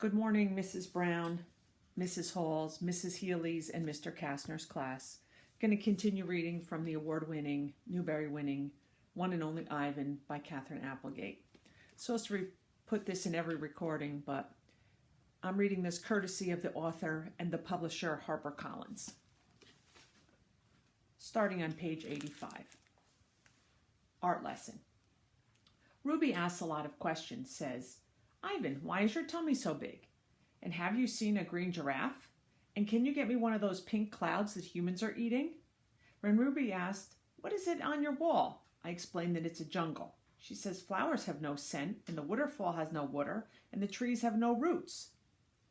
Good morning, Mrs. Brown, Mrs. Halls, Mrs. Healy's, and Mr. Kastner's class. I'm going to continue reading from the award-winning, Newbery-winning, One and Only Ivan by Katherine Applegate. Supposed to put this in every recording, but I'm reading this courtesy of the author and the publisher, Harper Collins. Starting on page 85. Art lesson. Ruby asks a lot of questions, says, Ivan, why is your tummy so big? And have you seen a green giraffe? And can you get me one of those pink clouds that humans are eating? When Ruby asked, what is it on your wall? I explained that it's a jungle. She says flowers have no scent, and the waterfall has no water, and the trees have no roots.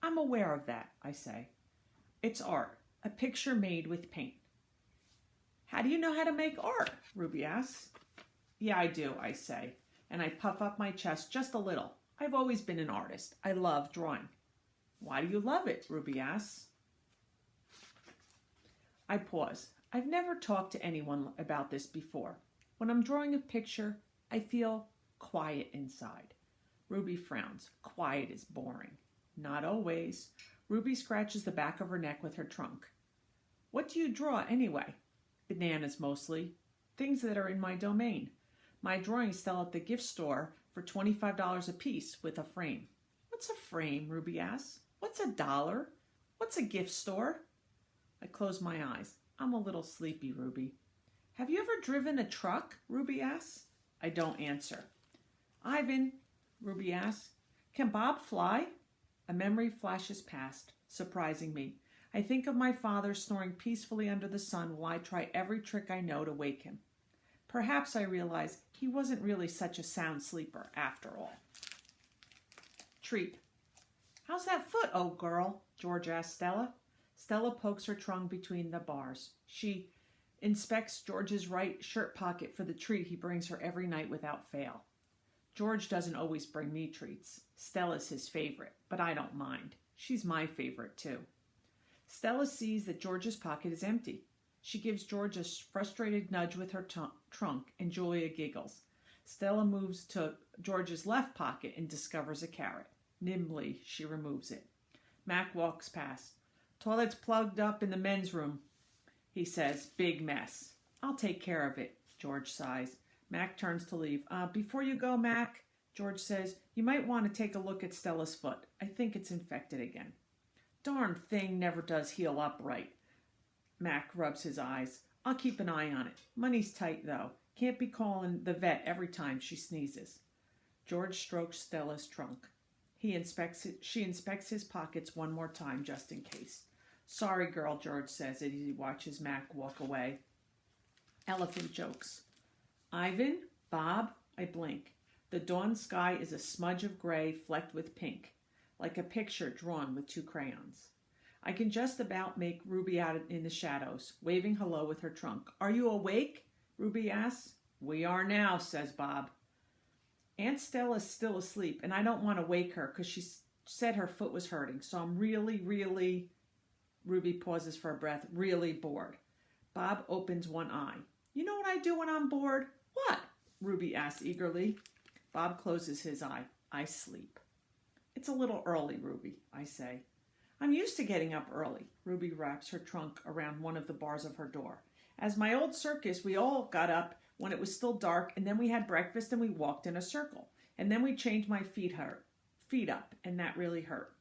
I'm aware of that, I say. It's art, a picture made with paint. How do you know how to make art? Ruby asks. Yeah, I do, I say, and I puff up my chest just a little. I've always been an artist. I love drawing. Why do you love it? Ruby asks. I pause. I've never talked to anyone about this before. When I'm drawing a picture, I feel quiet inside. Ruby frowns. Quiet is boring. Not always. Ruby scratches the back of her neck with her trunk. What do you draw anyway? Bananas mostly. Things that are in my domain. My drawings sell at the gift store for $25 a piece with a frame. What's a frame? Ruby asks. What's $1? What's a gift store? I close my eyes. I'm a little sleepy, Ruby. Have you ever driven a truck? Ruby asks. I don't answer. Ivan, Ruby asks, can Bob fly? A memory flashes past, surprising me. I think of my father snoring peacefully under the sun while I try every trick I know to wake him. Perhaps I realize he wasn't really such a sound sleeper after all. Treat. How's that foot, old girl? George asks Stella. Stella pokes her trunk between the bars. She inspects George's right shirt pocket for the treat he brings her every night without fail. George doesn't always bring me treats. Stella's his favorite, but I don't mind. She's my favorite too. Stella sees that George's pocket is empty. She gives George a frustrated nudge with her trunk, and Julia giggles. Stella moves to George's left pocket and discovers a carrot. Nimbly, she removes it. Mac walks past. Toilet's plugged up in the men's room, he says. Big mess. I'll take care of it, George sighs. Mac turns to leave. Before you go, Mac, George says, you might want to take a look at Stella's foot. I think it's infected again. Darn thing never does heal up right. Mac rubs his eyes. I'll keep an eye on it. Money's tight, though. Can't be calling the vet every time she sneezes. George strokes Stella's trunk. She inspects his pockets one more time, just in case. Sorry, girl, George says as he watches Mac walk away. Elephant jokes. Ivan? Bob? I blink. The dawn sky is a smudge of gray flecked with pink, like a picture drawn with 2 crayons. I can just about make Ruby out in the shadows, waving hello with her trunk. Are you awake? Ruby asks. We are now, says Bob. Aunt Stella's still asleep, and I don't want to wake her because she said her foot was hurting, so I'm really, Ruby pauses for a breath, really bored. Bob opens one eye. You know what I do when I'm bored? What? Ruby asks eagerly. Bob closes his eye. I sleep. It's a little early, Ruby, I say. I'm used to getting up early. Ruby wraps her trunk around one of the bars of her door. As my old circus, we all got up when it was still dark, and then we had breakfast and we walked in a circle. And then we changed my feet up, and that really hurt.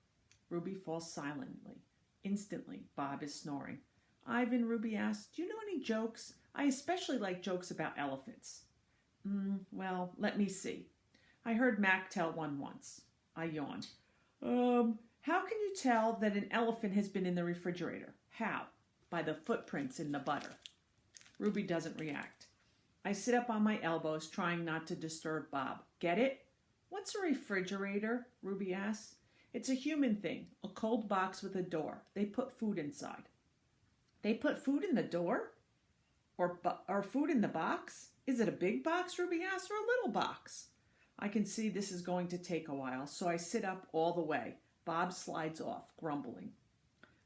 Ruby falls silently. Instantly, Bob is snoring. Ivan, Ruby asks, do you know any jokes? I especially like jokes about elephants. Well, let me see. I heard Mac tell one once. I yawned. How can you tell that an elephant has been in the refrigerator? How? By the footprints in the butter. Ruby doesn't react. I sit up on my elbows, trying not to disturb Bob. Get it? What's a refrigerator? Ruby asks. It's a human thing, a cold box with a door. They put food inside. They put food in the door? Or food in the box? Is it a big box, Ruby asks, or a little box? I can see this is going to take a while, so I sit up all the way. Bob slides off, grumbling.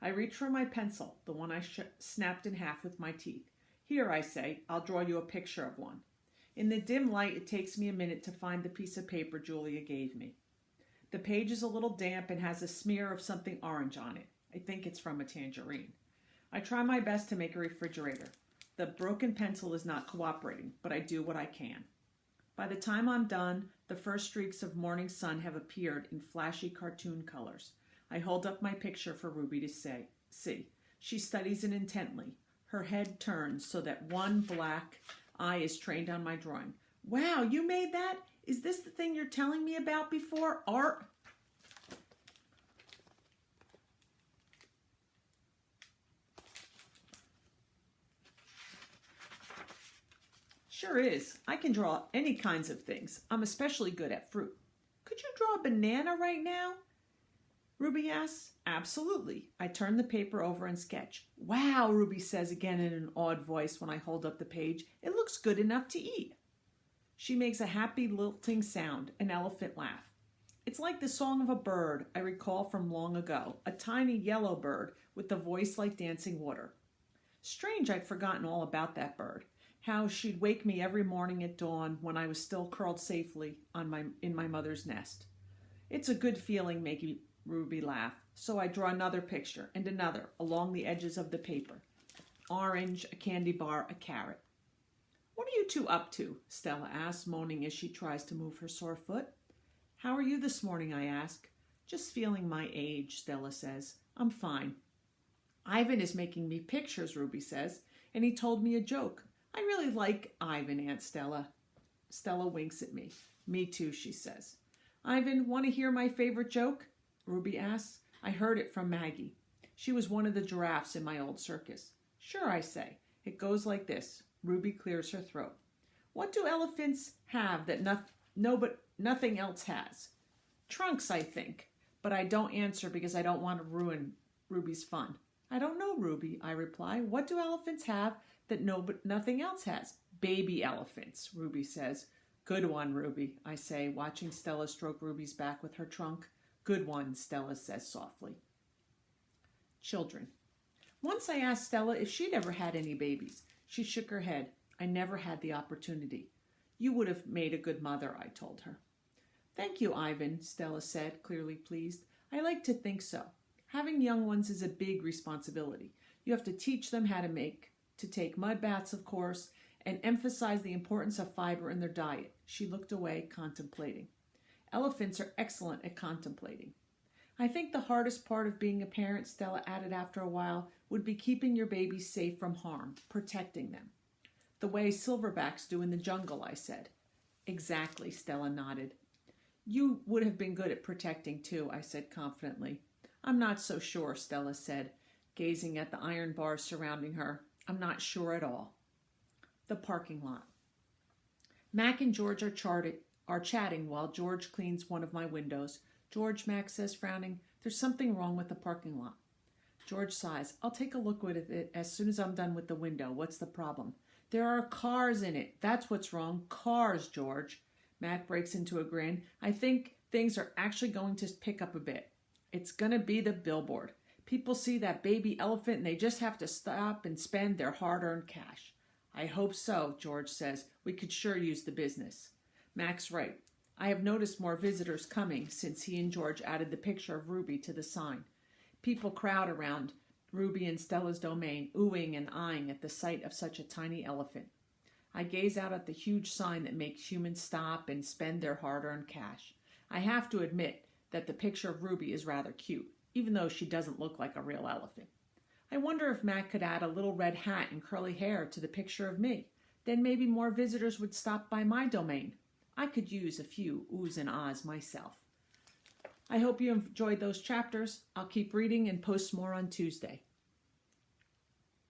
I reach for my pencil, the one I snapped in half with my teeth. Here, I say, I'll draw you a picture of one. In the dim light, it takes me a minute to find the piece of paper Julia gave me. The page is a little damp and has a smear of something orange on it. I think it's from a tangerine. I try my best to make a refrigerator. The broken pencil is not cooperating, but I do what I can. By the time I'm done, the first streaks of morning sun have appeared in flashy cartoon colors. I hold up my picture for Ruby to see. She studies it intently. Her head turns so that one black eye is trained on my drawing. Wow, you made that? Is this the thing you're telling me about before? Art? Sure is. I can draw any kinds of things. I'm especially good at fruit. Could you draw a banana right now? Ruby asks. Absolutely. I turn the paper over and sketch. Wow, Ruby says again in an awed voice when I hold up the page. It looks good enough to eat. She makes a happy lilting sound, an elephant laugh. It's like the song of a bird I recall from long ago, a tiny yellow bird with a voice like dancing water. Strange I'd forgotten all about that bird, how she'd wake me every morning at dawn when I was still curled safely in my mother's nest. It's a good feeling making Ruby laugh, so I draw another picture and another along the edges of the paper. Orange, a candy bar, a carrot. What are you two up to? Stella asks, moaning as she tries to move her sore foot. How are you this morning? I ask. Just feeling my age, Stella says. I'm fine. Ivan is making me pictures, Ruby says, and he told me a joke. I really like Ivan, Aunt Stella. Stella winks at me. Me too, she says. Ivan, want to hear my favorite joke? Ruby asks. I heard it from Maggie. She was one of the giraffes in my old circus. Sure, I say. It goes like this. Ruby clears her throat. What do elephants have that nothing else has? Trunks, I think. But I don't answer because I don't want to ruin Ruby's fun. I don't know, Ruby, I reply. What do elephants have that nothing else has? Baby elephants, Ruby says. Good one, Ruby, I say, watching Stella stroke Ruby's back with her trunk. Good one, Stella says softly. Children. Once I asked Stella if she'd ever had any babies. She shook her head. I never had the opportunity. You would have made a good mother, I told her. Thank you, Ivan, Stella said, clearly pleased. I like to think so. Having young ones is a big responsibility. You have to teach them how to take mud baths, of course, and emphasize the importance of fiber in their diet. She looked away, contemplating. Elephants are excellent at contemplating. I think the hardest part of being a parent, Stella added after a while, would be keeping your babies safe from harm, protecting them. The way silverbacks do in the jungle, I said. Exactly, Stella nodded. You would have been good at protecting too, I said confidently. I'm not so sure, Stella said, gazing at the iron bars surrounding her. I'm not sure at all. The parking lot. Mac and George are chatting while George cleans one of my windows. George, Mac says, frowning, there's something wrong with the parking lot. George sighs. I'll take a look at it as soon as I'm done with the window. What's the problem? There are cars in it. That's what's wrong. Cars, George. Mac breaks into a grin. I think things are actually going to pick up a bit. It's going to be the billboard. People see that baby elephant and they just have to stop and spend their hard-earned cash. I hope so, George says. We could sure use the business. Mac's right. I have noticed more visitors coming since he and George added the picture of Ruby to the sign. People crowd around Ruby and Stella's domain, oohing and eyeing at the sight of such a tiny elephant. I gaze out at the huge sign that makes humans stop and spend their hard-earned cash. I have to admit that the picture of Ruby is rather cute, even though she doesn't look like a real elephant. I wonder if Mac could add a little red hat and curly hair to the picture of me. Then maybe more visitors would stop by my domain. I could use a few oohs and ahs myself. I hope you enjoyed those chapters. I'll keep reading and post more on Tuesday.